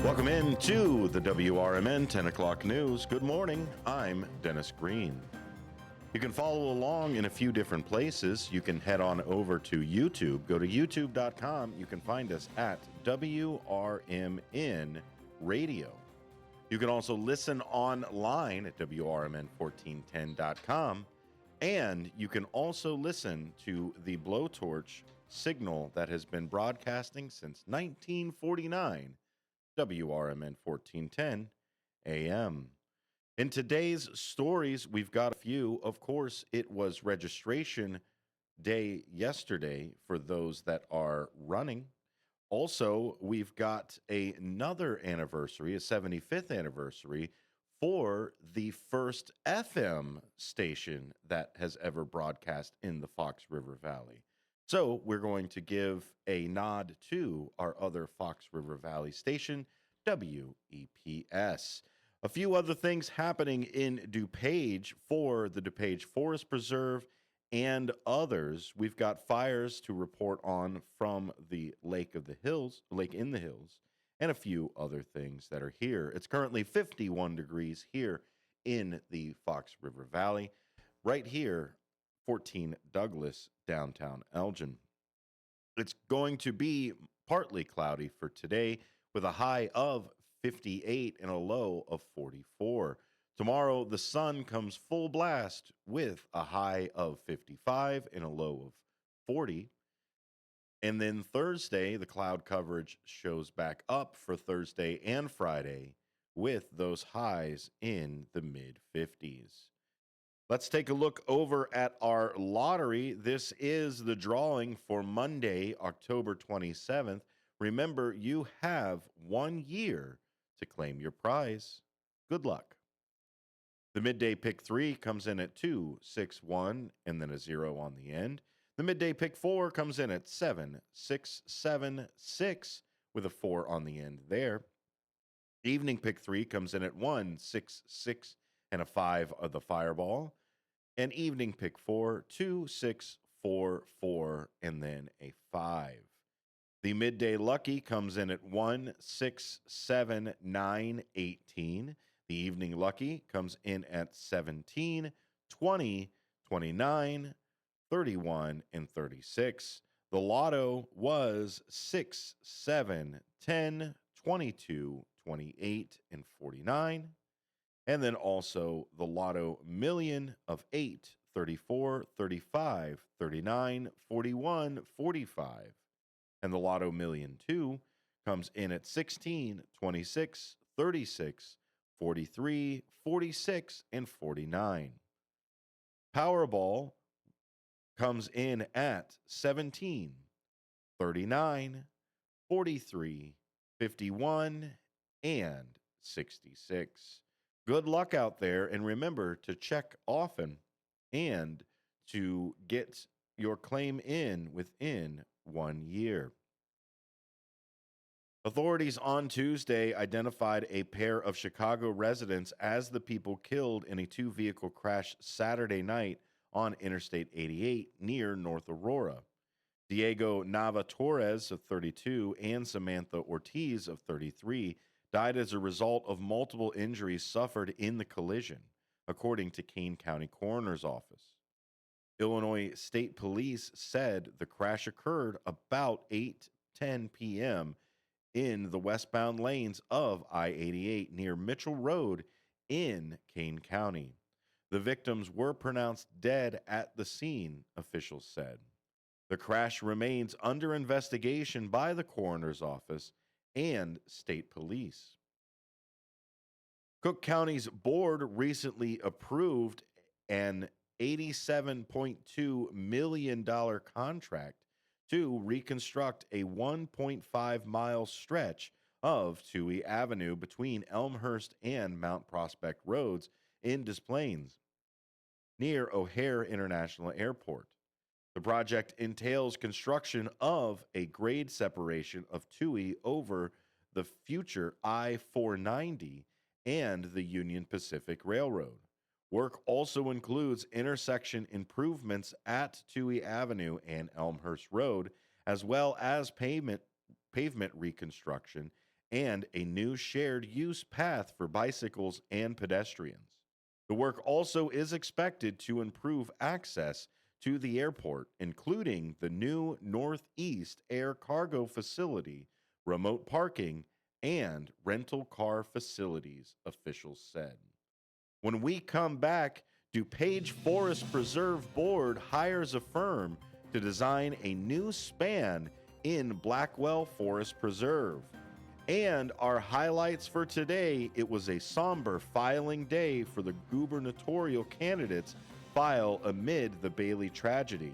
Welcome in to the WRMN 10 o'clock news. Good morning. I'm Dennis Green. You can follow along in a few different places. You can head on over to YouTube. Go to youtube.com. You can find us at WRMN Radio. You can also listen online at WRMN1410.com. And you can also listen to the Blowtorch signal that has been broadcasting since 1949. WRMN 1410 AM. In today's stories, we've got a few. Of course, it was registration day yesterday for those that are running. Also, we've got another anniversary, a 75th anniversary for the first FM station that has ever broadcast in the Fox River Valley. So we're going to give a nod to our other Fox River Valley station, WEPS. A few other things happening in DuPage for the DuPage Forest Preserve and others. We've got fires to report on from the Lake in the Hills, and a few other things that are here. It's currently 51 degrees here in the Fox River Valley, right here 14 Douglas, downtown Elgin. It's going to be partly cloudy for today with a high of 58 and a low of 44. Tomorrow, the sun comes full blast with a high of 55 and a low of 40. And then Thursday, the cloud coverage shows back up for Thursday and Friday with those highs in the mid-50s. Let's take a look over at our lottery. This is the drawing for Monday, October 27th. Remember, you have 1 year to claim your prize. Good luck. The midday pick 3 comes in at 2, 6, 1, and then a 0 on the end. The midday pick 4 comes in at 7, 6, 7, 6 with a 4 on the end there. Evening pick 3 comes in at 1, 6, 6, and a 5 of the fireball. And evening pick 4, 2, 6, 4, 4, and then a 5. The midday lucky comes in at 1, 6, 7, 9, 18. The evening lucky comes in at 17, 20, 29, 31, and 36. The lotto was 6, 7, 10, 22, 28, and 49. And then also the lotto million of 8, 34, 35, 39, 41, 45. And the lotto million 2 comes in at 16, 26, 36, 43, 46, and 49. Powerball comes in at 17, 39, 43, 51, and 66. Good luck out there, and remember to check often and to get your claim in within 1 year. Authorities on Tuesday identified a pair of Chicago residents as the people killed in a two-vehicle crash Saturday night on Interstate 88 near North Aurora. Diego Nava Torres, of 32, and Samantha Ortiz, of 33, died as a result of multiple injuries suffered in the collision, according to Kane County Coroner's Office. Illinois State Police said the crash occurred about 8:10 p.m. in the westbound lanes of I-88 near Mitchell Road in Kane County. The victims were pronounced dead at the scene, officials said. The crash remains under investigation by the coroner's office and state police. Cook County's board recently approved an $87.2 million contract to reconstruct a 1.5-mile stretch of Toohey Avenue between Elmhurst and Mount Prospect Roads in Des Plaines, near O'Hare International Airport. The project entails construction of a grade separation of Toohey over the future I-490 and the Union Pacific Railroad. Work also includes intersection improvements at Toohey Avenue and Elmhurst Road, as well as pavement reconstruction and a new shared use path for bicycles and pedestrians. The work also is expected to improve access to the airport, including the new Northeast Air Cargo Facility, remote parking, and rental car facilities, officials said. When we come back, DuPage Forest Preserve Board hires a firm to design a new span in Blackwell Forest Preserve. And our highlights for today, it was a somber filing day for the gubernatorial candidates file amid the Bailey tragedy.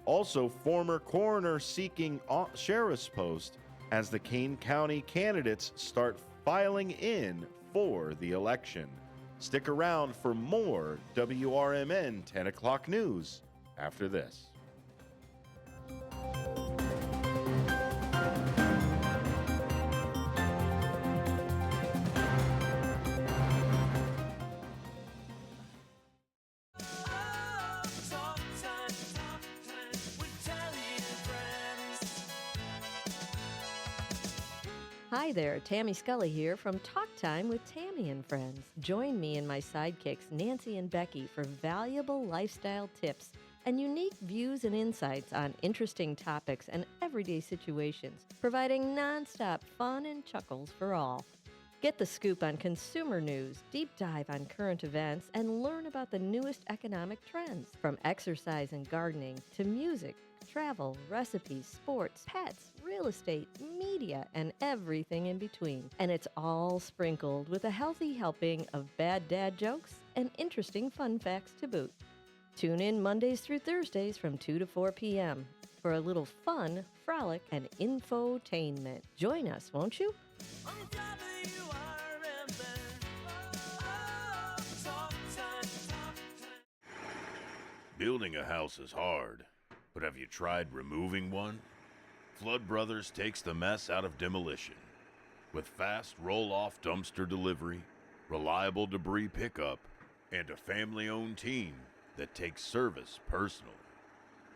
Also, former coroner seeking sheriff's post as the Kane County candidates start filing in for the election. Stick around for more WRMN 10 o'clock news after this. Hi there, Tammy Scully here from Talk Time with Tammy and Friends. Join me and my sidekicks Nancy and Becky for valuable lifestyle tips and unique views and insights on interesting topics and everyday situations, providing nonstop fun and chuckles for all. Get the scoop on consumer news, deep dive on current events, and learn about the newest economic trends, from exercise and gardening to music, travel, recipes, sports, pets, real estate, media, and everything in between. And it's all sprinkled with a healthy helping of bad dad jokes and interesting fun facts to boot. Tune in Mondays through Thursdays from 2 to 4 p.m. for a little fun, frolic, and infotainment. Join us, won't you? Building a house is hard, but have you tried removing one? Flood Brothers takes the mess out of demolition. With fast roll-off dumpster delivery, reliable debris pickup, and a family-owned team that takes service personally.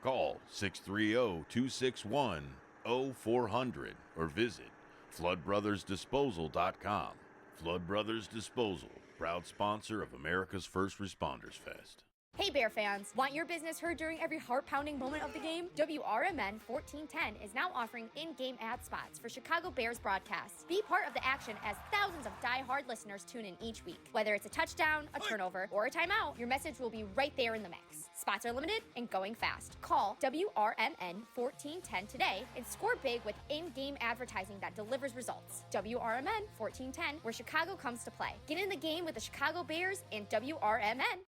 Call 630-261-0400 or visit floodbrothersdisposal.com. Flood Brothers Disposal, proud sponsor of America's First Responders Fest. Hey Bear fans, want your business heard during every heart-pounding moment of the game? WRMN 1410 is now offering in-game ad spots for Chicago Bears broadcasts. Be part of the action as thousands of die-hard listeners tune in each week. Whether it's a touchdown, a turnover, or a timeout, your message will be right there in the mix. Spots are limited and going fast. Call WRMN 1410 today and score big with in-game advertising that delivers results. WRMN 1410, where Chicago comes to play. Get in the game with the Chicago Bears and WRMN.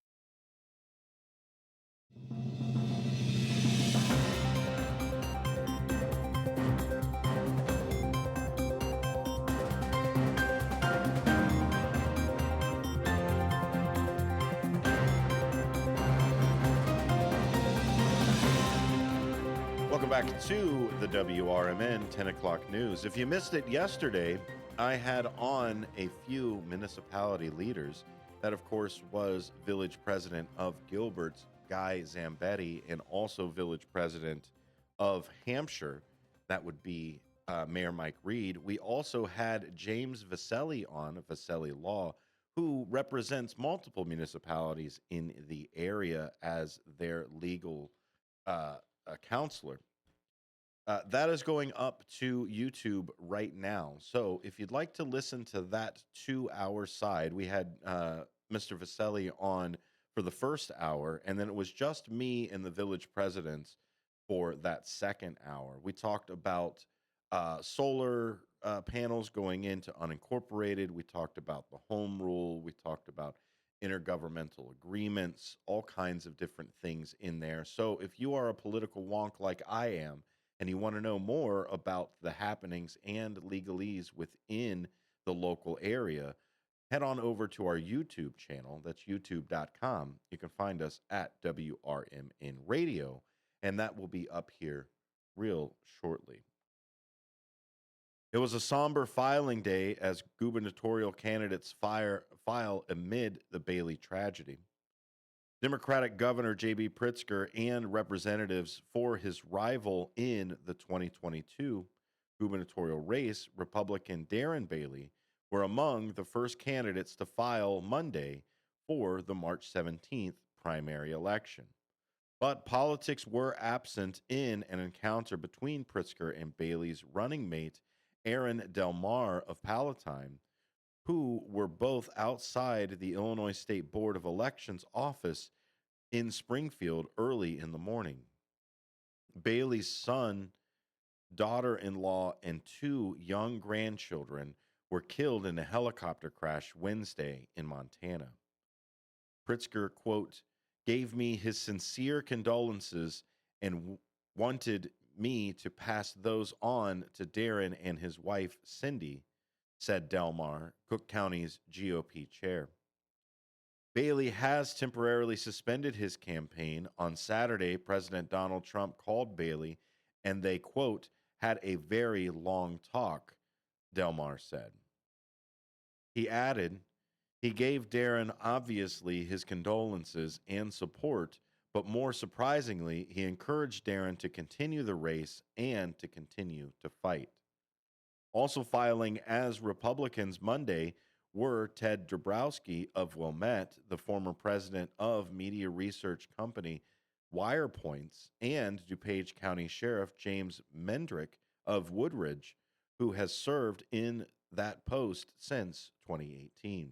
Welcome back to the WRMN 10 o'clock news. If you missed it yesterday, I had on a few municipality leaders. That, of course, was Village President of Gilbert, Guy Zambetti, and also Village President of Hampshire. That would be Mayor Mike Reed. We also had James Vaselli on, Vaselli Law, who represents multiple municipalities in the area as their legal counselor. That is going up to YouTube right now. So if you'd like to listen to that 2-hour side, we had Mr. Vaselli on for the first hour, and then it was just me and the village presidents for that second hour. We talked about solar panels going into unincorporated. We talked about the home rule. We talked about intergovernmental agreements, all kinds of different things in there. So if you are a political wonk like I am, and you want to know more about the happenings and legalese within the local area, head on over to our YouTube channel. That's youtube.com. You can find us at WRMN Radio, and that will be up here real shortly. It was a somber filing day as gubernatorial candidates file amid the Bailey tragedy. Democratic Governor J.B. Pritzker and representatives for his rival in the 2022 gubernatorial race, Republican Darren Bailey, were among the first candidates to file Monday for the March 17th primary election. But politics were absent in an encounter between Pritzker and Bailey's running mate, Aaron Del Mar of Palatine, who were both outside the Illinois State Board of Elections office in Springfield early in the morning. Bailey's son, daughter-in-law, and 2 young grandchildren were killed in a helicopter crash Wednesday in Montana. Pritzker, quote, gave me his sincere condolences and wanted me to pass those on to Darren and his wife, Cindy, said Delmar, Cook County's GOP chair. Bailey has temporarily suspended his campaign. On Saturday, President Donald Trump called Bailey and they, quote, had a very long talk, Delmar said. He added, he gave Darren obviously his condolences and support, but more surprisingly, he encouraged Darren to continue the race and to continue to fight. Also filing as Republicans Monday were Ted Dabrowski of Wilmette, the former president of media research company WirePoints, and DuPage County Sheriff James Mendrick of Woodridge, who has served in that post since 2018.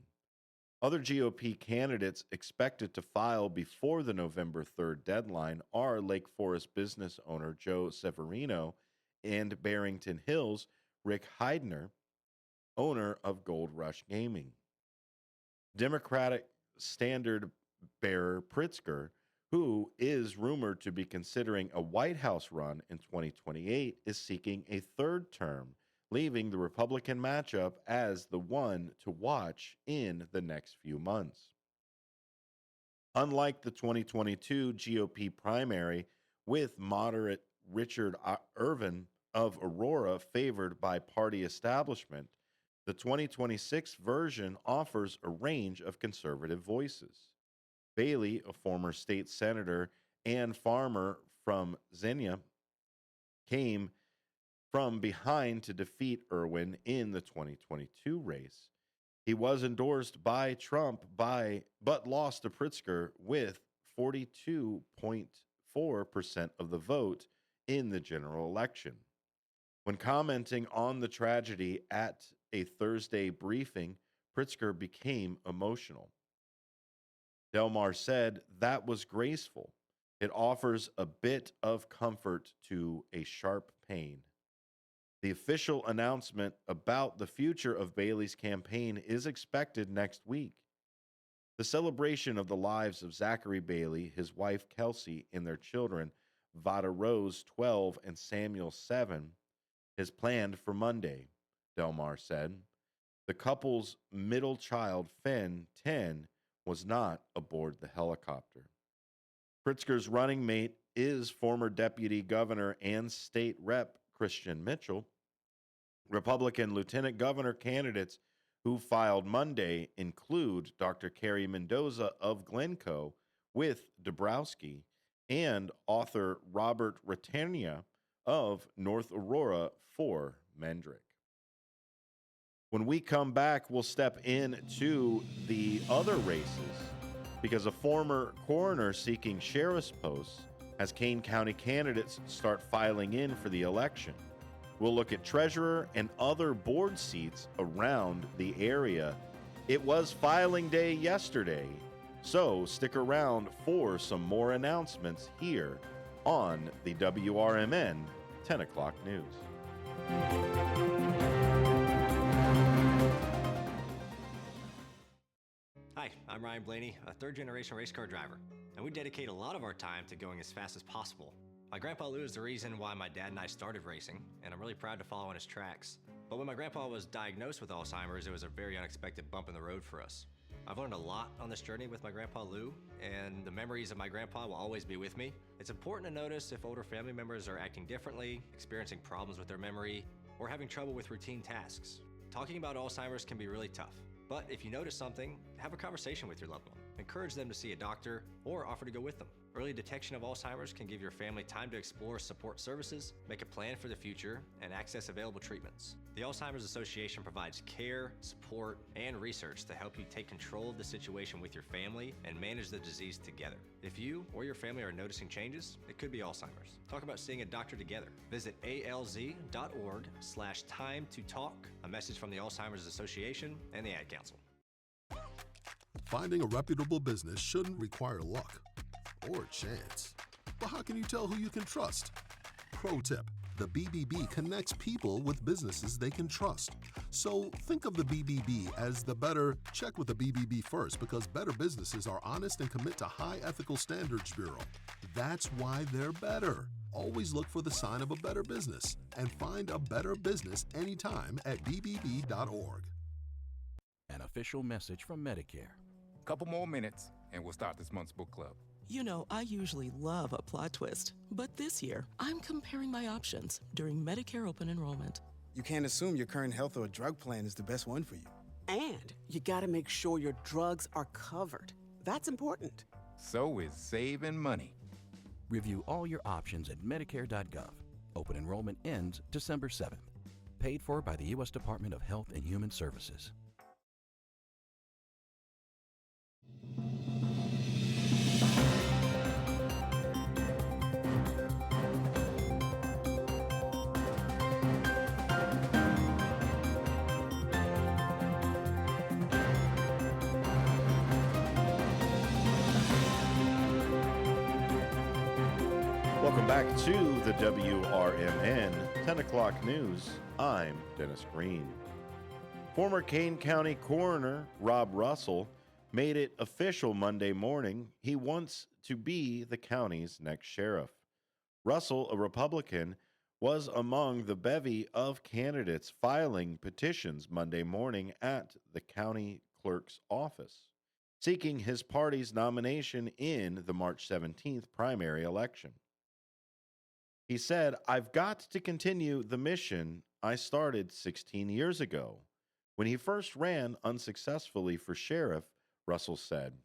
Other GOP candidates expected to file before the November 3rd deadline are Lake Forest business owner Joe Severino and Barrington Hills' Rick Heidner, owner of Gold Rush Gaming. Democratic standard bearer Pritzker, who is rumored to be considering a White House run in 2028, is seeking a 3rd term, leaving the Republican matchup as the one to watch in the next few months. Unlike the 2022 GOP primary, with moderate Richard Irvin of Aurora favored by party establishment, the 2026 version offers a range of conservative voices. Bailey, a former state senator and farmer from Xenia, came from behind to defeat Irwin in the 2022 race. He was endorsed by Trump but lost to Pritzker with 42.4% of the vote in the general election. When commenting on the tragedy at a Thursday briefing, Pritzker became emotional. Delmar said, that was graceful. It offers a bit of comfort to a sharp pain. The official announcement about the future of Bailey's campaign is expected next week. The celebration of the lives of Zachary Bailey, his wife Kelsey, and their children, Vada Rose, 12, and Samuel, 7, is planned for Monday, Delmar said. The couple's middle child, Finn, 10, was not aboard the helicopter. Pritzker's running mate is former deputy governor and state rep Christian Mitchell. Republican lieutenant governor candidates who filed Monday include Dr. Carrie Mendoza of Glencoe with Dabrowski and author Robert Ratania of North Aurora for Mendrick. When we come back, we'll step into the other races because a former coroner seeking sheriff's posts has Kane County candidates start filing in for the election. We'll look at treasurer and other board seats around the area. It was filing day yesterday, so stick around for some more announcements here on the WRMN 10 o'clock news. Hi, I'm Ryan Blaney, a third-generation race car driver, and we dedicate a lot of our time to going as fast as possible. My grandpa Lou is the reason why my dad and I started racing, and I'm really proud to follow in his tracks. But when my grandpa was diagnosed with Alzheimer's, it was a very unexpected bump in the road for us. I've learned a lot on this journey with my grandpa Lou, and the memories of my grandpa will always be with me. It's important to notice if older family members are acting differently, experiencing problems with their memory, or having trouble with routine tasks. Talking about Alzheimer's can be really tough, but if you notice something, have a conversation with your loved one. Encourage them to see a doctor or offer to go with them. Early detection of Alzheimer's can give your family time to explore support services, make a plan for the future, and access available treatments. The Alzheimer's Association provides care, support, and research to help you take control of the situation with your family and manage the disease together. If you or your family are noticing changes, it could be Alzheimer's. Talk about seeing a doctor together. Visit alz.org/time to talk. A message from the Alzheimer's Association and the Ad Council. Finding a reputable business shouldn't require luck or chance. But how can you tell who you can trust? Pro tip: the BBB connects people with businesses they can trust. So think of the BBB as the better, check with the BBB first, because better businesses are honest and commit to High Ethical Standards Bureau. That's why they're better. Always look for the sign of a better business and find a better business anytime at bbb.org. An official message from Medicare. Couple more minutes and we'll start this month's book club. You know, I usually love a plot twist, but this year, I'm comparing my options during Medicare open enrollment. You can't assume your current health or drug plan is the best one for you. And you gotta make sure your drugs are covered. That's important. So is saving money. Review all your options at Medicare.gov. Open enrollment ends December 7th. Paid for by the U.S. Department of Health and Human Services. Welcome back to the WRMN 10 o'clock news. I'm Dennis Green. Former Kane County Coroner Rob Russell made it official Monday morning he wants to be the county's next sheriff. Russell, a Republican, was among the bevy of candidates filing petitions Monday morning at the county clerk's office, seeking his party's nomination in the March 17th primary election. He said, "I've got to continue the mission I started 16 years ago when he first ran unsuccessfully for sheriff," Russell said.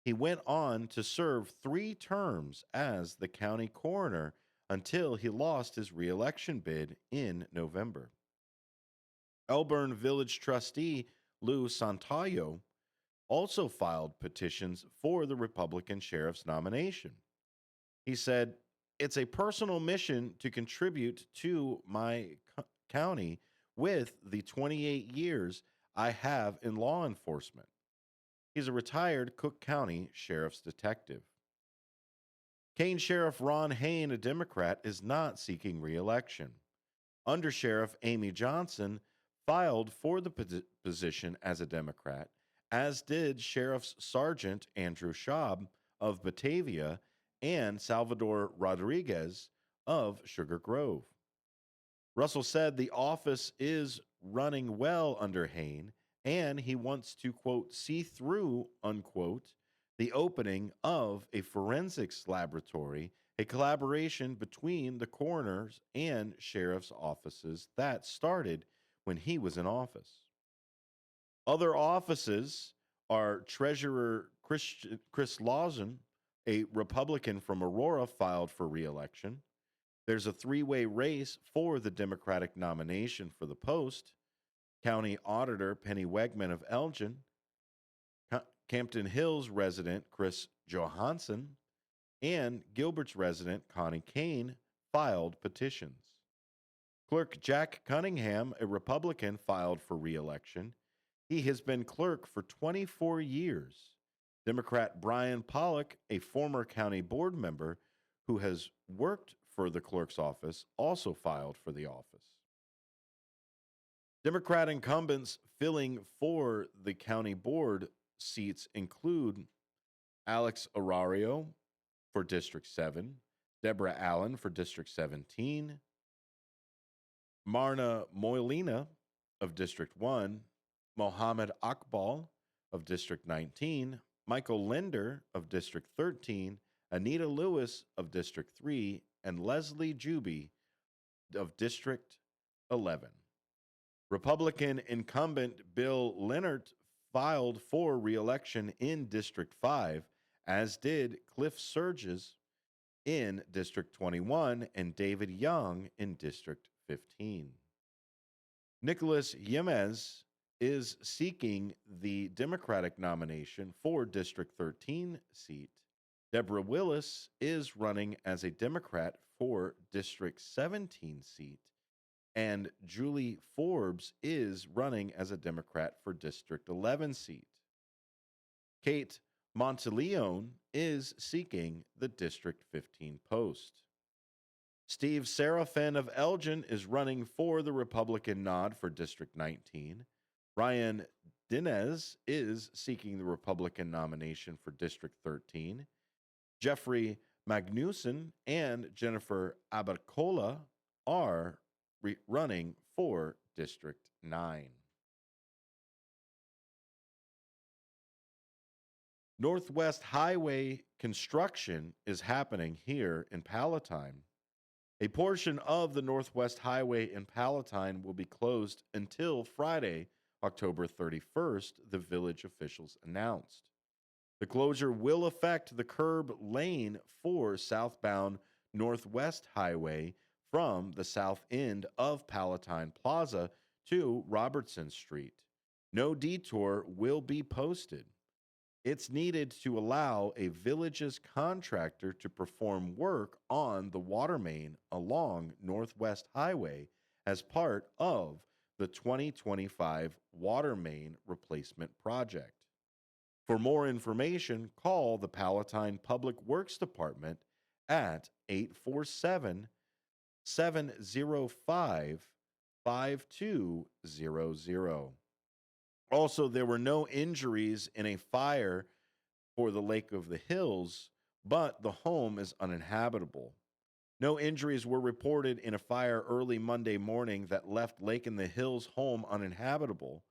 He went on to serve 3 terms as the county coroner until he lost his reelection bid in November. Elburn Village trustee Lou Santayo also filed petitions for the Republican sheriff's nomination. He said, "It's a personal mission to contribute to my county with the 28 years I have in law enforcement." He's a retired Cook County Sheriff's detective. Kane Sheriff Ron Hain, a Democrat, is not seeking re-election. Undersheriff Amy Johnson filed for the position as a Democrat, as did Sheriff's Sergeant Andrew Schaub of Batavia and Salvador Rodriguez of Sugar Grove. Russell said the office is running well under Hain, and he wants to, quote, see through, unquote, the opening of a forensics laboratory, a collaboration between the coroner's and sheriff's offices that started when he was in office. Other offices are Treasurer Chris Lawson, a Republican from Aurora, filed for re-election. There's a 3-way race for the Democratic nomination for the post. County Auditor Penny Wegman of Elgin, Campton Hills resident Chris Johansson, and Gilbert's resident Connie Kane filed petitions. Clerk Jack Cunningham, a Republican, filed for re-election. He has been clerk for 24 years. Democrat Brian Pollock, a former county board member who has worked for the clerk's office, also filed for the office. Democrat incumbents filling for the county board seats include Alex Arario for District 7, Deborah Allen for District 17, Marna Moylina of District 1, Mohammed Akbal of District 19, Michael Linder of District 13, Anita Lewis of District 3, and Leslie Juby of District 11. Republican incumbent Bill Leonard filed for re-election in District 5, as did Cliff Surges in District 21 and David Young in District 15. Nicholas Yemez is seeking the Democratic nomination for District 13 seat. Deborah Willis is running as a Democrat for District 17 seat. And Julie Forbes is running as a Democrat for District 11 seat. Kate Monteleone is seeking the District 15 post. Steve Serafin of Elgin is running for the Republican nod for District 19. Ryan Dinez is seeking the Republican nomination for District 13. Jeffrey Magnuson and Jennifer Abacola are running for District 9. Northwest Highway construction is happening here in Palatine. A portion of the Northwest Highway in Palatine will be closed until Friday, October 31st, the village officials announced. The closure will affect the curb lane for southbound Northwest Highway from the south end of Palatine Plaza to Robertson Street. No detour will be posted. It's needed to allow a village's contractor to perform work on the water main along Northwest Highway as part of the 2025 water main replacement project. For more information, call the Palatine Public Works Department at 847-705-5200. Also, there were no injuries in a fire for the Lake of the Hills, but the home is uninhabitable. No injuries were reported in a fire early Monday morning that left Lake in the Hills home uninhabitable.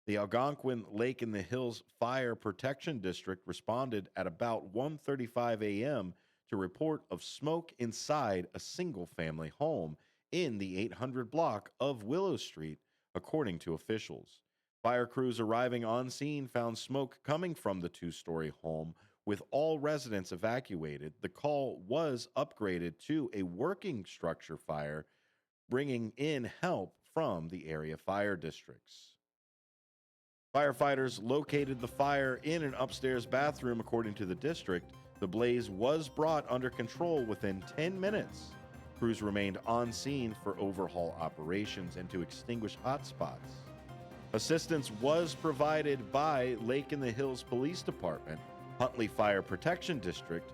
The Algonquin Lake in the Hills Fire Protection District responded at about 1:35 a.m. to report of smoke inside a single-family home in the 800 block of Willow Street, according to officials. Fire crews arriving on scene found smoke coming from the two-story home. With all residents evacuated, the call was upgraded to a working structure fire, bringing in help from the area fire districts. Firefighters located the fire in an upstairs bathroom, according to the district. The blaze was brought under control within 10 minutes. Crews remained on scene for overhaul operations and to extinguish hotspots. Assistance was provided by Lake in the Hills Police Department, Huntley Fire Protection District,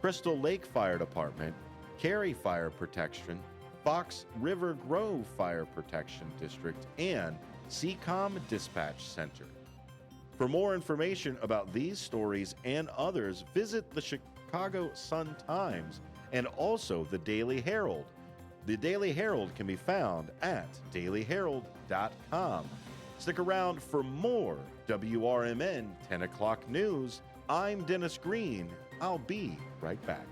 Crystal Lake Fire Department, Cary Fire Protection, Fox River Grove Fire Protection District, and CCOM Dispatch Center. For more information about these stories and others, visit the Chicago Sun-Times and also the Daily Herald. The Daily Herald can be found at dailyherald.com. Stick around for more WRMN 10 o'clock news. I'm Dennis Green. I'll be right back.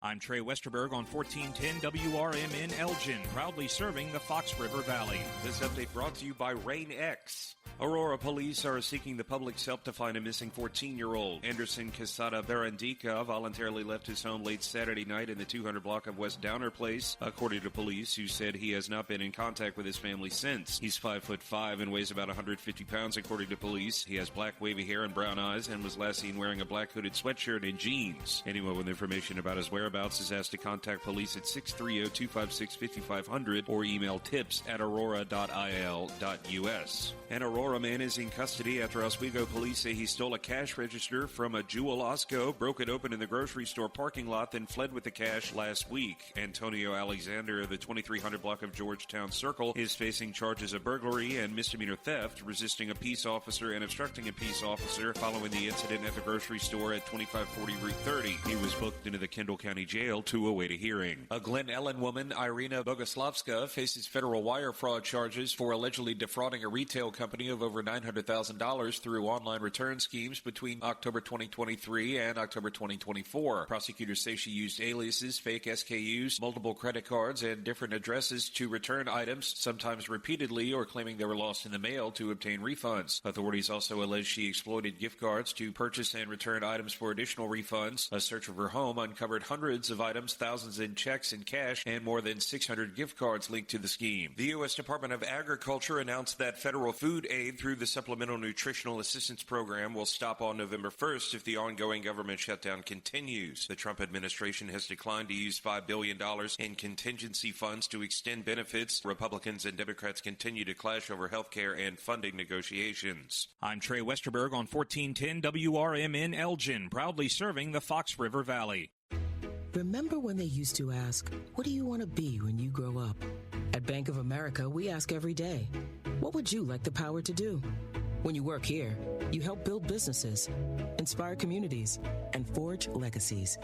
I'm Trey Westerberg on 1410 WRMN Elgin, proudly serving the Fox River Valley. This update brought to you by Rain X. Aurora police are seeking the public's help to find a missing 14-year-old. Anderson Quesada Barandica voluntarily left his home late Saturday night in the 200 block of West Downer Place, according to police, who said he has not been in contact with his family since. He's 5'5" and weighs about 150 pounds, according to police. He has black wavy hair and brown eyes and was last seen wearing a black hooded sweatshirt and jeans. Anyone with information about his whereabouts is asked to contact police at 630-256-5500 or email tips@aurora.il.us. An Aurora man is in custody after Oswego police say he stole a cash register from a Jewel Osco, broke it open in the grocery store parking lot, then fled with the cash last week. Antonio Alexander of the 2300 block of Georgetown Circle is facing charges of burglary and misdemeanor theft, resisting a peace officer and obstructing a peace officer following the incident at the grocery store at 2540 Route 30. He was booked into the Kendall County County Jail to await a hearing. A Glen Ellen woman, Irina Bogoslavska, faces federal wire fraud charges for allegedly defrauding a retail company of over $900,000 through online return schemes between October 2023 and October 2024. Prosecutors say she used aliases, fake SKUs, multiple credit cards, and different addresses to return items, sometimes repeatedly or claiming they were lost in the mail to obtain refunds. Authorities also allege she exploited gift cards to purchase and return items for additional refunds. A search of her home uncovered hundreds of items, thousands in checks and cash, and more than 600 gift cards linked to the scheme. The U.S. Department of Agriculture announced that federal food aid through the Supplemental Nutritional Assistance Program will stop on November 1st if the ongoing government shutdown continues. The Trump administration has declined to use $5 billion in contingency funds to extend benefits. Republicans and Democrats continue to clash over health care and funding negotiations. I'm Trey Westerberg on 1410 WRMN Elgin, proudly serving the Fox River Valley. Remember when they used to ask, what do you want to be when you grow up? At Bank of America, we ask every day, what would you like the power to do? When you work here, you help build businesses, inspire communities, and forge legacies.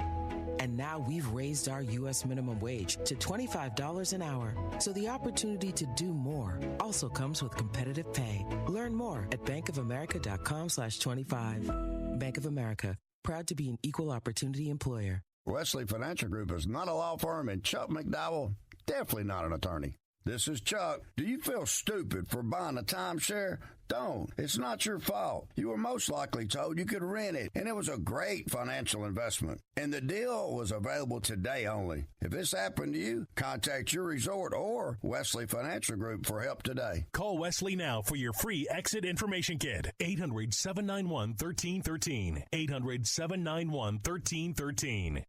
And now we've raised our U.S. minimum wage to $25 an hour. So the opportunity to do more also comes with competitive pay. Learn more at bankofamerica.com/25. Bank of America, proud to be an equal opportunity employer. Wesley Financial Group is not a law firm, and Chuck McDowell, definitely not an attorney. This is Chuck. Do you feel stupid for buying a timeshare? Don't. It's not your fault. You were most likely told you could rent it, and it was a great financial investment. And the deal was available today only. If this happened to you, contact your resort or Wesley Financial Group for help today. Call Wesley now for your free exit information kit. 800-791-1313. 800-791-1313.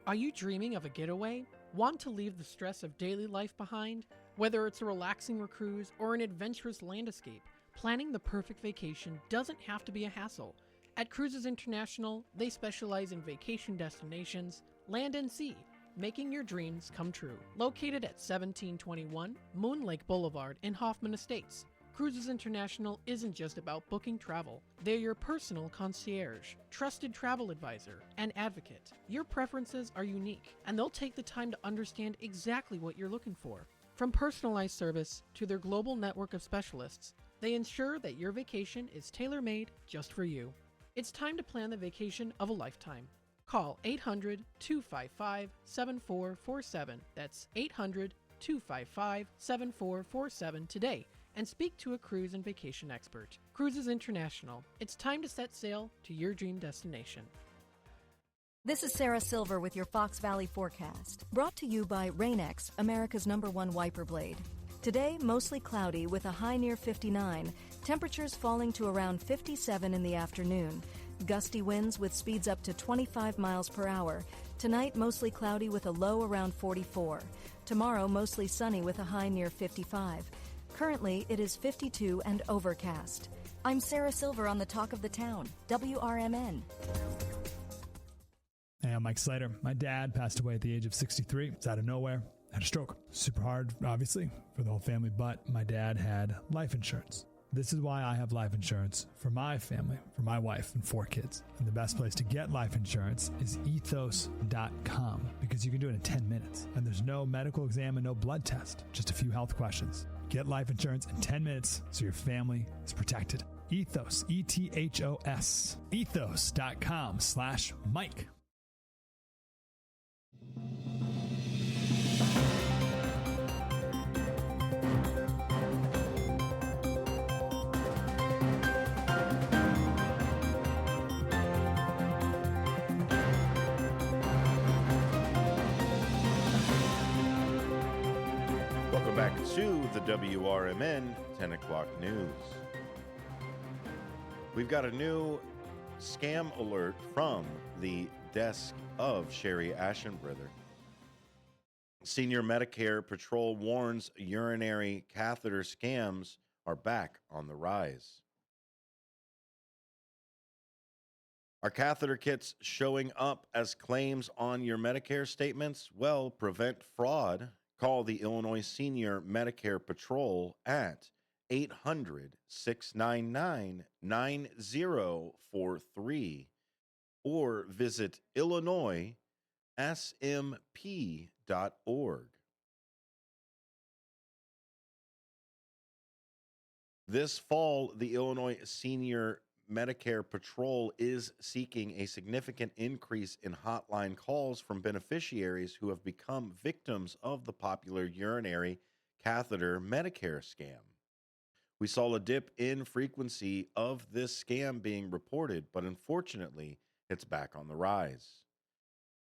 Are you dreaming of a getaway? Want to leave the stress of daily life behind? Whether it's a relaxing cruise or an adventurous land escape, planning the perfect vacation doesn't have to be a hassle. At Cruises International, they specialize in vacation destinations, land and sea, making your dreams come true. Located at 1721 Moon Lake Boulevard in Hoffman Estates, Cruises International isn't just about booking travel. They're your personal concierge, trusted travel advisor, and advocate. Your preferences are unique, and they'll take the time to understand exactly what you're looking for. From personalized service to their global network of specialists, they ensure that your vacation is tailor-made just for you. It's time to plan the vacation of a lifetime. Call 800-255-7447. That's 800-255-7447 today and speak to a cruise and vacation expert. Cruises International. It's time to set sail to your dream destination. This is Sarah Silver with your Fox Valley forecast, brought to you by Rain-X, America's #1 wiper blade. Today, mostly cloudy with a high near 59, temperatures falling to around 57 in the afternoon. Gusty winds with speeds up to 25 miles per hour. Tonight, mostly cloudy with a low around 44. Tomorrow, mostly sunny with a high near 55. Currently, it is 52 and overcast. I'm Sarah Silver on the Talk of the Town, WRMN. Hey, I'm Mike Slater. My dad passed away at the age of 63. It's out of nowhere. Had a stroke. Super hard, obviously, for the whole family, but my dad had life insurance. This is why I have life insurance for my family, for my wife and 4 kids. And the best place to get life insurance is ethos.com, because you can do it in 10 minutes. And there's no medical exam and no blood test, just a few health questions. Get life insurance in 10 minutes so your family is protected. Ethos, ETHOS, ethos.com/Mike. Welcome back to the WRMN 10 o'clock news. We've got a new scam alert from the desk of Sherry Ashenbrither. Senior Medicare Patrol warns urinary catheter scams are back on the rise. Are catheter kits showing up as claims on your Medicare statements? Well, prevent fraud. Call the Illinois Senior Medicare Patrol at 800-699-9043 or visit illinois.sm.gov This fall, the Illinois Senior Medicare Patrol is seeking a significant increase in hotline calls from beneficiaries who have become victims of the popular urinary catheter Medicare scam. We saw a dip in frequency of this scam being reported, but unfortunately, it's back on the rise.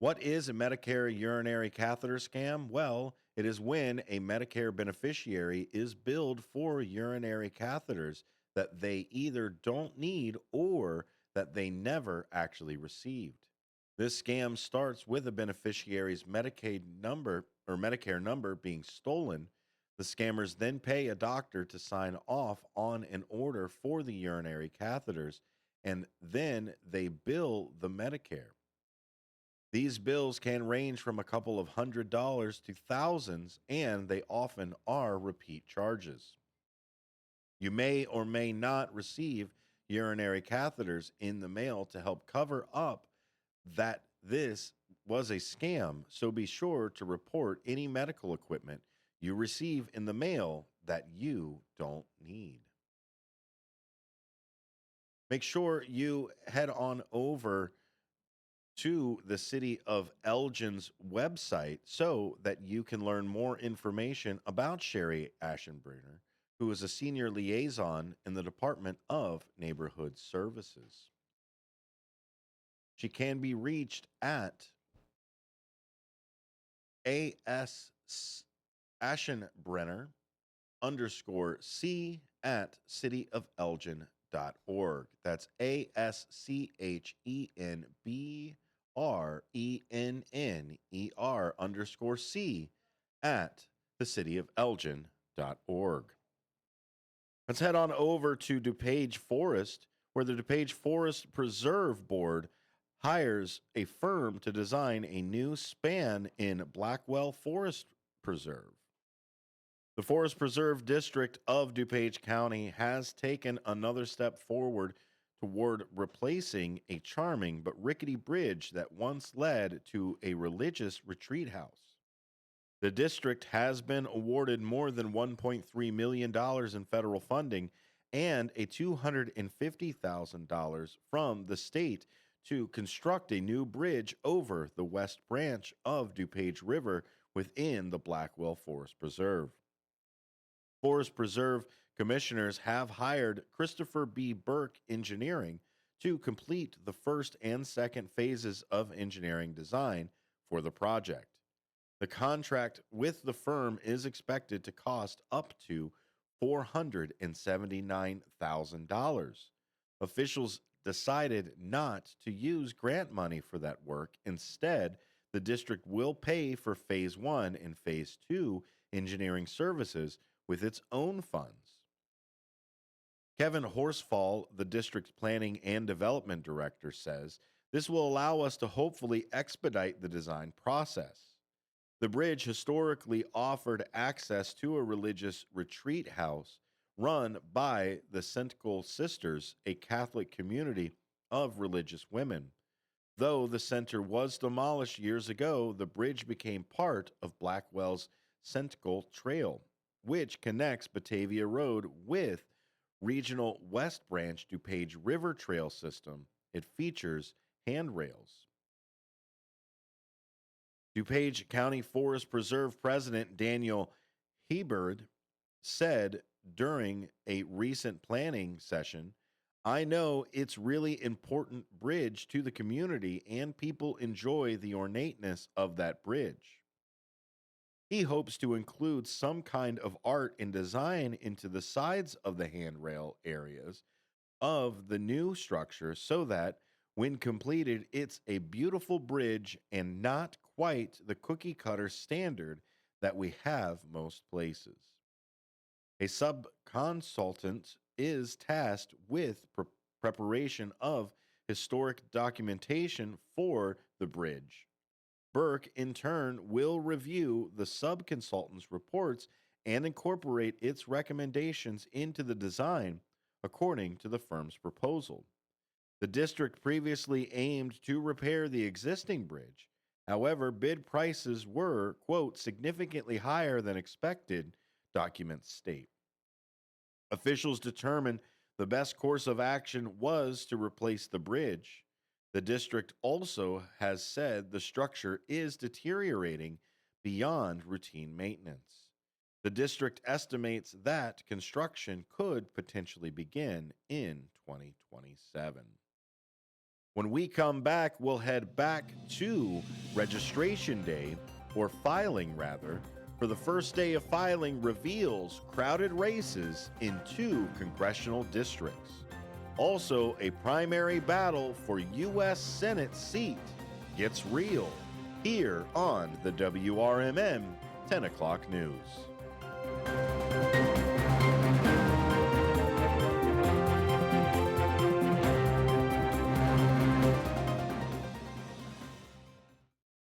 What is a Medicare urinary catheter scam? Well, it is when a Medicare beneficiary is billed for urinary catheters that they either don't need or that they never actually received. This scam starts with a beneficiary's Medicaid number or Medicare number being stolen. The scammers then pay a doctor to sign off on an order for the urinary catheters, and then they bill the Medicare. These bills can range from a couple of $100s to thousands, and they often are repeat charges. You may or may not receive urinary catheters in the mail to help cover up that this was a scam, so be sure to report any medical equipment you receive in the mail that you don't need. Make sure you head on over to the city of Elgin's website so that you can learn more information about Sherry Aschenbrenner, who is a senior liaison in the Department of Neighborhood Services. She can be reached at AS Aschenbrenner _C at cityofelgin.org. That's ASCHENBRENNER _C at thecityofelgin.org. Let's head on over to DuPage Forest, where the DuPage Forest Preserve Board hires a firm to design a new span in Blackwell Forest Preserve. The Forest Preserve District of DuPage County has taken another step forward toward replacing a charming but rickety bridge that once led to a religious retreat house. The district has been awarded more than $1.3 million in federal funding and a $250,000 from the state to construct a new bridge over the West Branch of DuPage River within the Blackwell Forest Preserve. Forest Preserve commissioners have hired Christopher B. Burke Engineering to complete the first and second phases of engineering design for the project. The contract with the firm is expected to cost up to $479,000. Officials decided not to use grant money for that work. Instead, the district will pay for Phase 1 and Phase 2 engineering services with its own funds. Kevin Horsfall, the district's planning and development director, says this will allow us to hopefully expedite the design process. The bridge historically offered access to a religious retreat house run by the Sentical Sisters, a Catholic community of religious women. Though the center was demolished years ago, the bridge became part of Blackwell's Sentical Trail, which connects Batavia Road with Regional West Branch DuPage River Trail system. It features handrails. DuPage County Forest Preserve President Daniel Heberd said during a recent planning session, "I know it's really important bridge to the community and people enjoy the ornateness of that bridge." He hopes to include some kind of art and design into the sides of the handrail areas of the new structure so that when completed, it's a beautiful bridge and not quite the cookie cutter standard that we have most places. A sub-consultant is tasked with preparation of historic documentation for the bridge. Burke, in turn, will review the sub-consultant's reports and incorporate its recommendations into the design according to the firm's proposal. The district previously aimed to repair the existing bridge. However, bid prices were, quote, significantly higher than expected, documents state. Officials determined the best course of action was to replace the bridge. The district also has said the structure is deteriorating beyond routine maintenance. The district estimates that construction could potentially begin in 2027. When we come back, we'll head back to registration day, or filing rather, for the first day of filing reveals crowded races in 2 congressional districts. Also, a primary battle for U.S. Senate seat gets real here on the WRMN 10 o'clock news.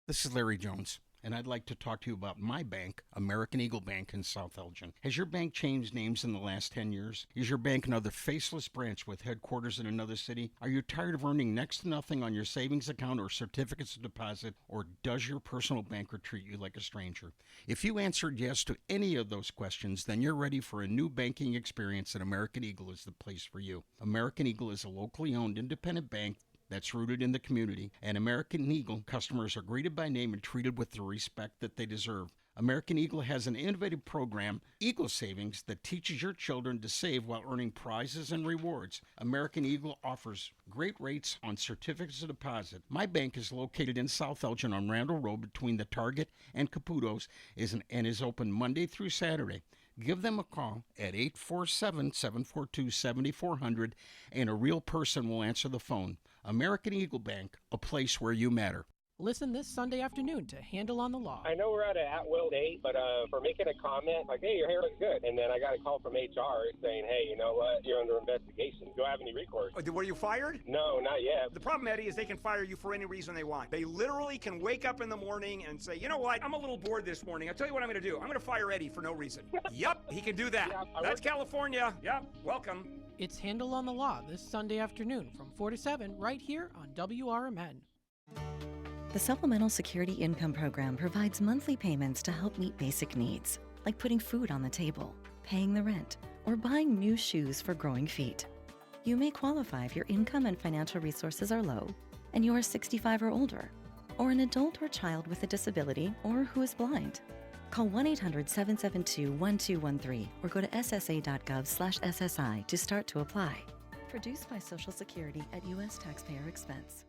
This is Larry Jones, and I'd like to talk to you about my bank, American Eagle Bank in South Elgin. Has your bank changed names in the last 10 years? Is your bank another faceless branch with headquarters in another city? Are you tired of earning next to nothing on your savings account or certificates of deposit, or does your personal banker treat you like a stranger? If you answered yes to any of those questions, then you're ready for a new banking experience, and American Eagle is the place for you. American Eagle is a locally owned independent bank that's rooted in the community, and American Eagle customers are greeted by name and treated with the respect that they deserve. American Eagle has an innovative program, Eagle Savings, that teaches your children to save while earning prizes and rewards. American Eagle offers great rates on certificates of deposit. My bank is located in South Elgin on Randall Road between the Target and Caputo's and is open Monday through Saturday. Give them a call at 847-742-7400, and a real person will answer the phone. American Eagle Bank, a place where you matter. Listen this Sunday afternoon to Handle on the Law. I know we're at an at-will date, but for making a comment, like, hey, your hair looks good. And then I got a call from HR saying, hey, you know what, you're under investigation. Do I have any recourse? Were you fired? No, not yet. The problem, Eddie, is they can fire you for any reason they want. They literally can wake up in the morning and say, you know what, I'm a little bored this morning. I'll tell you what I'm going to do. I'm going to fire Eddie for no reason. Yep, he can do that. Yeah, that's California. Yep, welcome. It's Handle on the Law this Sunday afternoon from 4 to 7 right here on WRMN. The Supplemental Security Income Program provides monthly payments to help meet basic needs, like putting food on the table, paying the rent, or buying new shoes for growing feet. You may qualify if your income and financial resources are low, and you are 65 or older, or an adult or child with a disability, or who is blind. Call 1-800-772-1213 or go to ssa.gov/SSI to start to apply. Produced by Social Security at U.S. taxpayer expense.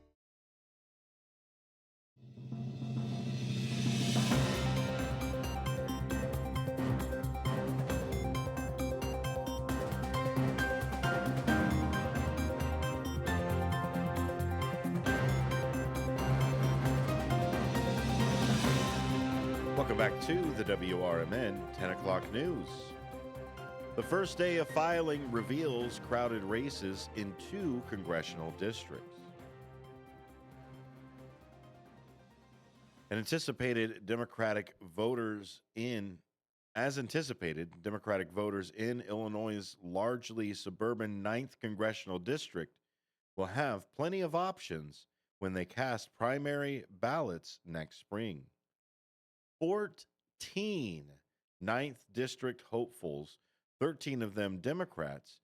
Welcome back to the WRMN 10 o'clock news. The first day of filing reveals crowded races in 2 congressional districts. As anticipated, Democratic voters in Illinois' largely suburban 9th congressional district will have plenty of options when they cast primary ballots next spring. 14 9th district hopefuls, 13 of them Democrats,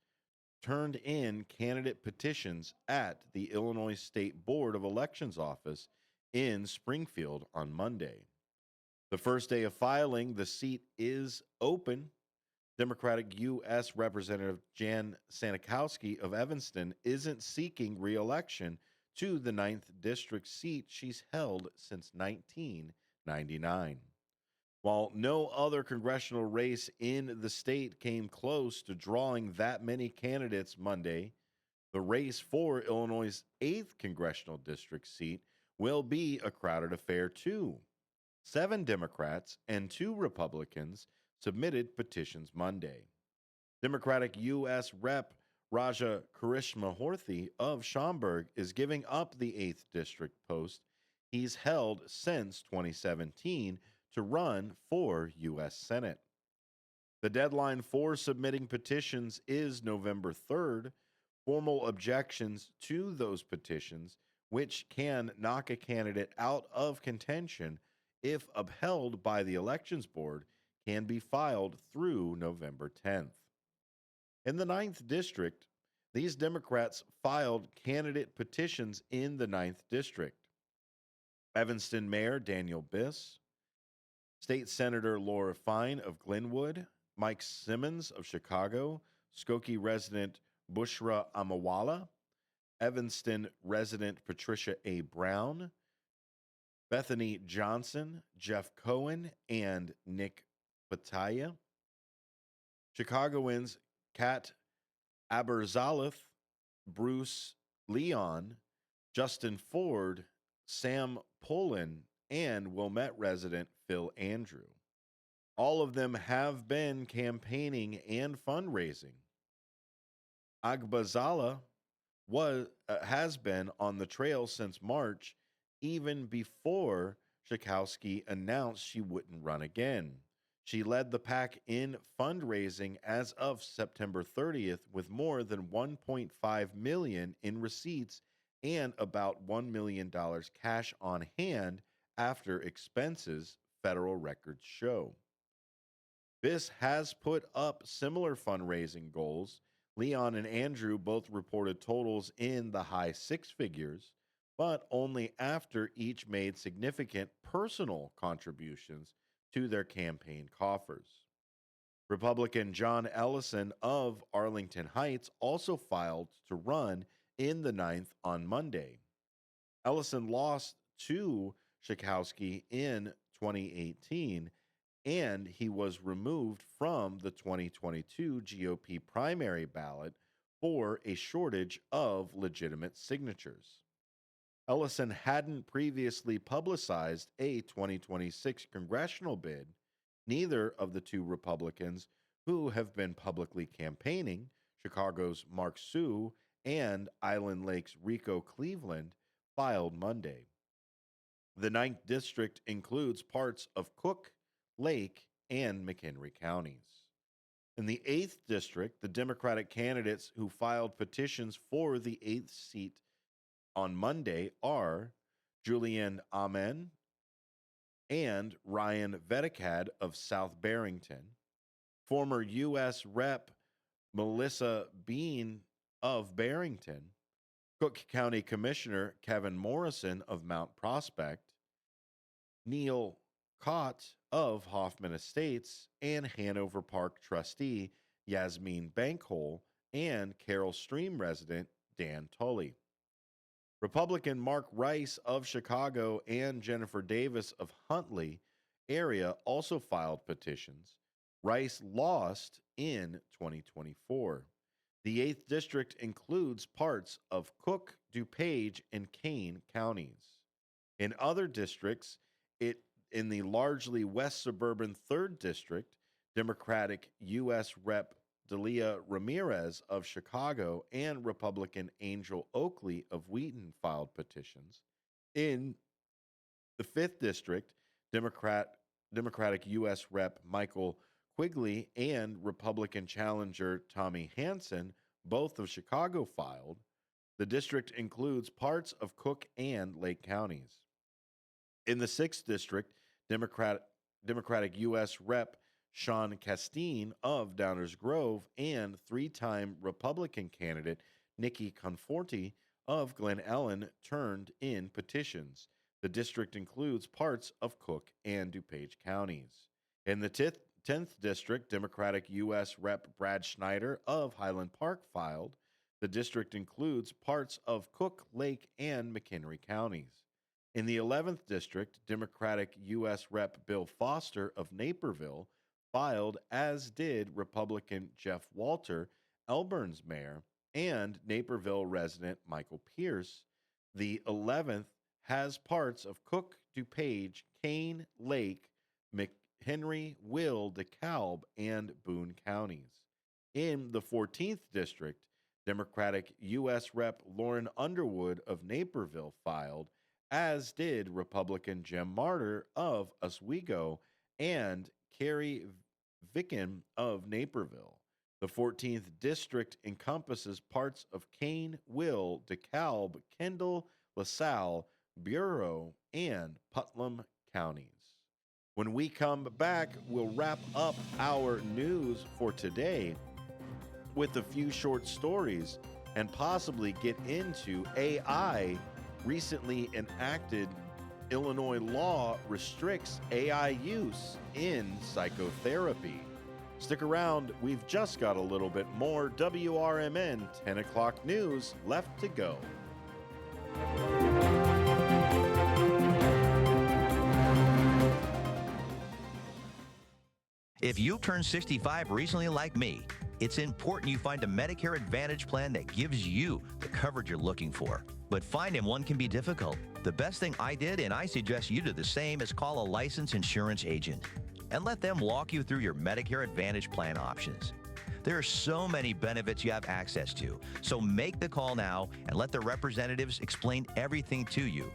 turned in candidate petitions at the Illinois State Board of Elections office in Springfield on Monday. The first day of filing, the seat is open. Democratic U.S. Representative Jan Sanikowski of Evanston isn't seeking re-election to the 9th district seat she's held since 1999. While no other congressional race in the state came close to drawing that many candidates Monday, the race for Illinois' 8th congressional district seat will be a crowded affair too. 7 Democrats and 2 Republicans submitted petitions Monday. Democratic U.S. Rep. Raja Krishnamurthy of Schaumburg is giving up the 8th district post he's held since 2017 to run for U.S. Senate. The deadline for submitting petitions is November 3rd. Formal objections to those petitions which can knock a candidate out of contention if upheld by the Elections Board, can be filed through November 10th. In the 9th District, these Democrats filed candidate petitions in the 9th District. Evanston Mayor Daniel Biss, State Senator Laura Fine of Glenwood, Mike Simmons of Chicago, Skokie resident Bushra Amawala, Evanston resident Patricia A. Brown, Bethany Johnson, Jeff Cohen, and Nick Pataya, Chicagoans Kat Aberzaleth, Bruce Leon, Justin Ford, Sam Polin, and Wilmette resident Phil Andrew. All of them have been campaigning and fundraising. Agbazala has been on the trail since March, even before Schakowsky announced she wouldn't run again. She led the pack in fundraising as of September 30th with more than $1.5 million in receipts and about $1 million cash on hand after expenses, federal records show. Biss has put up similar fundraising goals. Leon and Andrew both reported totals in the high six figures, but only after each made significant personal contributions to their campaign coffers. Republican John Ellison of Arlington Heights also filed to run in the 9th on Monday. Ellison lost to Schakowsky in 2018, and he was removed from the 2022 GOP primary ballot for a shortage of legitimate signatures. Ellison hadn't previously publicized a 2026 congressional bid. Neither of the two Republicans who have been publicly campaigning, Chicago's Mark Sue and Island Lake's Rico Cleveland, filed Monday. The 9th District includes parts of Cook, Lake, and McHenry counties. In the 8th District, the Democratic candidates who filed petitions for the 8th seat on Monday are Julian Amen and Ryan Vedekad of South Barrington, former U.S. Rep. Melissa Bean of Barrington, Cook County Commissioner Kevin Morrison of Mount Prospect, Neil Cott of Hoffman Estates, and Hanover Park trustee Yasmin Bankhole and Carroll Stream resident Dan Tully. Republican Mark Rice of Chicago and Jennifer Davis of Huntley area also filed petitions. Rice lost in 2024. The 8th District includes parts of Cook, DuPage, and Kane counties. In other districts, in the largely west suburban 3rd District, Democratic U.S. Rep. Delia Ramirez of Chicago and Republican Angel Oakley of Wheaton filed petitions. In the 5th District, Democratic U.S. Rep. Michael Quigley and Republican challenger Tommy Hansen, both of Chicago, filed. The district includes parts of Cook and Lake counties. In the 6th District, Democratic U.S. Rep. Sean Castine of Downers Grove and three-time Republican candidate Nikki Conforti of Glen Ellen turned in petitions. The district includes parts of Cook and DuPage counties. In the 10th District, Democratic U.S. Rep. Brad Schneider of Highland Park filed. The district includes parts of Cook, Lake, and McHenry counties. In the 11th District, Democratic U.S. Rep. Bill Foster of Naperville filed, as did Republican Jeff Walter, Elburn's mayor, and Naperville resident Michael Pierce. The 11th has parts of Cook, DuPage, Kane, Lake, McHenry, Will, DeKalb, and Boone counties. In the 14th District, Democratic U.S. Rep. Lauren Underwood of Naperville filed, as did Republican Jim Martyr of Oswego and Carrie Vicken of Naperville. The 14th District encompasses parts of Kane, Will, DeKalb, Kendall, LaSalle, Bureau, and Putnam counties. When we come back, we'll wrap up our news for today with a few short stories and possibly get into AI. Recently enacted Illinois law restricts AI use in psychotherapy. Stick around, we've just got a little bit more WRMN 10 o'clock news left to go. If you turned 65 recently like me, it's important you find a Medicare Advantage plan that gives you the coverage you're looking for. But finding one can be difficult. The best thing I did, and I suggest you do the same, is call a licensed insurance agent and let them walk you through your Medicare Advantage plan options. There are so many benefits you have access to, so make the call now and let the representatives explain everything to you.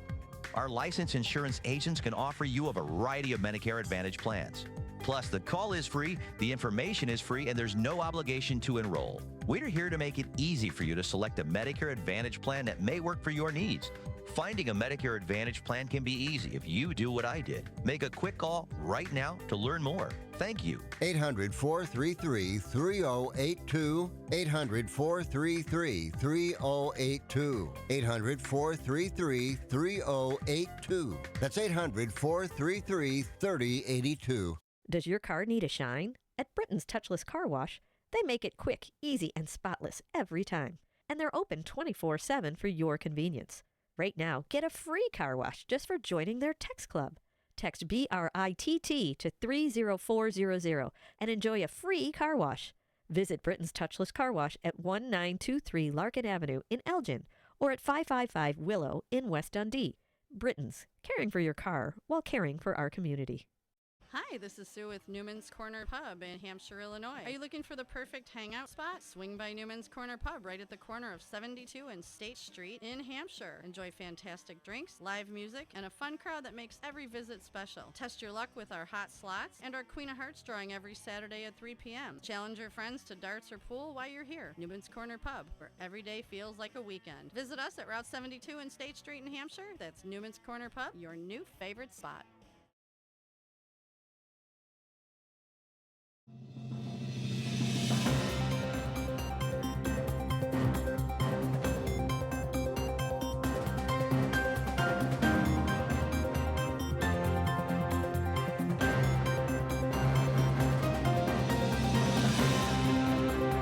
Our licensed insurance agents can offer you a variety of Medicare Advantage plans. Plus, the call is free, the information is free, and there's no obligation to enroll. We're here to make it easy for you to select a Medicare Advantage plan that may work for your needs. Finding a Medicare Advantage plan can be easy if you do what I did. Make a quick call right now to learn more. Thank you. 800-433-3082. 800-433-3082. 800-433-3082. That's 800-433-3082. Does your car need a shine? At Britain's Touchless Car Wash, they make it quick, easy, and spotless every time. And they're open 24/7 for your convenience. Right now, get a free car wash just for joining their text club. Text BRITT to 30400 and enjoy a free car wash. Visit Britain's Touchless Car Wash at 1923 Larkin Avenue in Elgin or at 555 Willow in West Dundee. Britain's, caring for your car while caring for our community. Hi, this is Sue with Newman's Corner Pub in Hampshire, Illinois. Are you looking for the perfect hangout spot? Swing by Newman's Corner Pub right at the corner of 72 and State Street in Hampshire. Enjoy fantastic drinks, live music, and a fun crowd that makes every visit special. Test your luck with our hot slots and our Queen of Hearts drawing every Saturday at 3 p.m. Challenge your friends to darts or pool while you're here. Newman's Corner Pub, where every day feels like a weekend. Visit us at Route 72 and State Street in Hampshire. That's Newman's Corner Pub, your new favorite spot.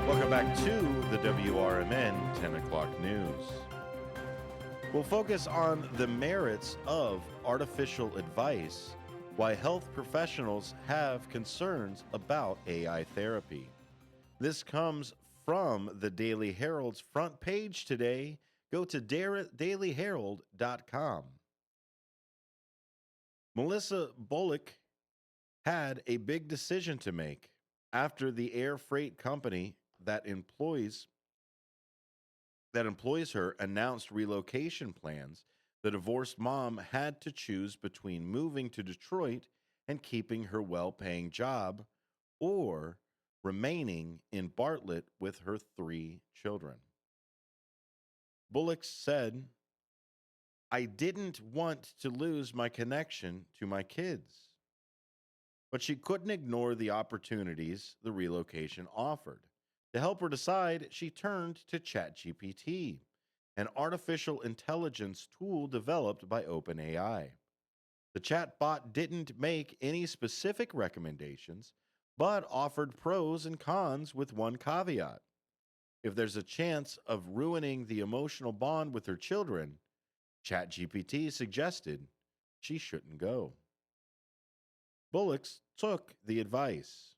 Welcome back to the WRMN 10 o'clock news. We'll focus on the merits of artificial advice, why health professionals have concerns about AI therapy. This comes from the Daily Herald's front page today. Go to dailyherald.com. Melissa Bullock had a big decision to make after the air freight company that employs her announced relocation plans. The divorced mom had to choose between moving to Detroit and keeping her well-paying job or remaining in Bartlett with her 3 children. Bullock said, "I didn't want to lose my connection to my kids." But she couldn't ignore the opportunities the relocation offered. To help her decide, she turned to ChatGPT, an artificial intelligence tool developed by OpenAI. The chatbot didn't make any specific recommendations, but offered pros and cons with one caveat. If there's a chance of ruining the emotional bond with her children, ChatGPT suggested she shouldn't go. Bullock took the advice.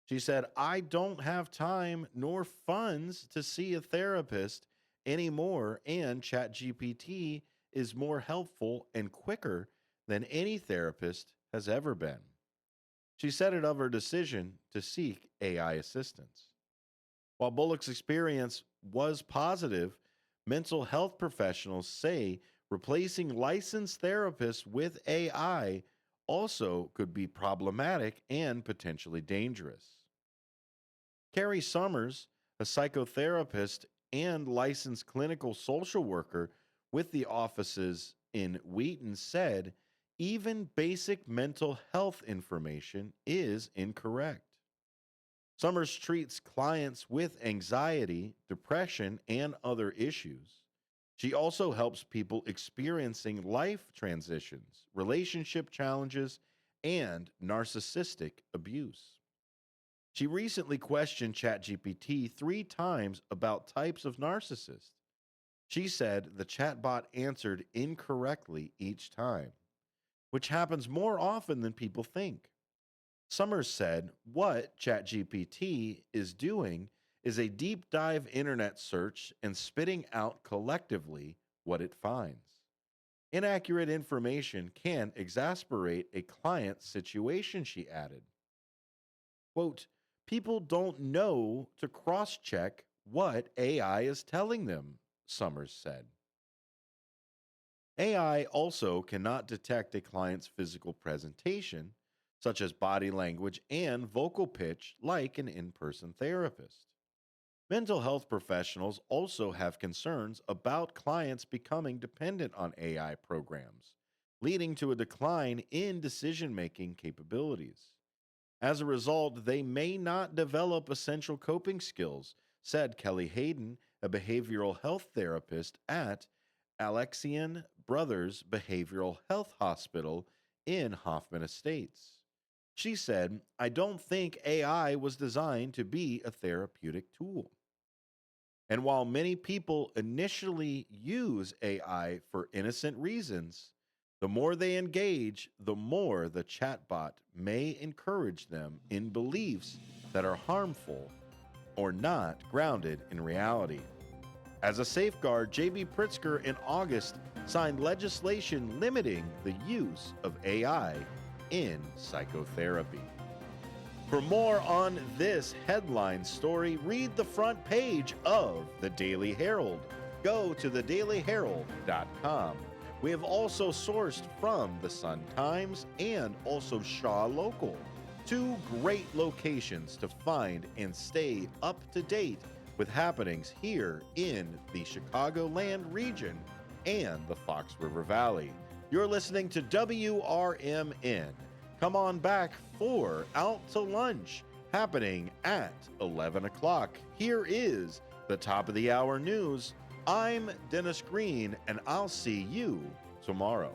She said, "I don't have time nor funds to see a therapist anymore, and ChatGPT is more helpful and quicker than any therapist has ever been." She said it of her decision to seek AI assistance. While Bullock's experience was positive, mental health professionals say replacing licensed therapists with AI also could be problematic and potentially dangerous. Carrie Summers, a psychotherapist and licensed clinical social worker, with the offices in Wheaton said even basic mental health information is incorrect. Summers treats clients with anxiety, depression, and other issues. She also helps people experiencing life transitions, relationship challenges, and narcissistic abuse. She recently questioned ChatGPT 3 times about types of narcissists. She said the chatbot answered incorrectly each time, which happens more often than people think. Summers said what ChatGPT is doing is a deep dive internet search and spitting out collectively what it finds. Inaccurate information can exasperate a client's situation, she added. Quote, people don't know to cross check what AI is telling them, Summers said. AI also cannot detect a client's physical presentation, such as body language and vocal pitch, like an in-person therapist. Mental health professionals also have concerns about clients becoming dependent on AI programs, leading to a decline in decision-making capabilities. As a result, they may not develop essential coping skills, said Kelly Hayden, a behavioral health therapist at Alexian Brothers Behavioral Health Hospital in Hoffman Estates. She said, I don't think AI was designed to be a therapeutic tool. And while many people initially use AI for innocent reasons, the more they engage, the more the chatbot may encourage them in beliefs that are harmful or not grounded in reality. As a safeguard, J.B. Pritzker in August signed legislation limiting the use of AI in psychotherapy. For more on this headline story, read the front page of the Daily Herald. Go to thedailyherald.com. We have also sourced from the Sun-Times and also Shaw Local, 2 great locations to find and stay up to date with happenings here in the Chicagoland region and the Fox River Valley. You're listening to WRMN. Come on back for Out to Lunch, happening at 11 o'clock. Here is the top of the hour news. I'm Dennis Green, and I'll see you tomorrow.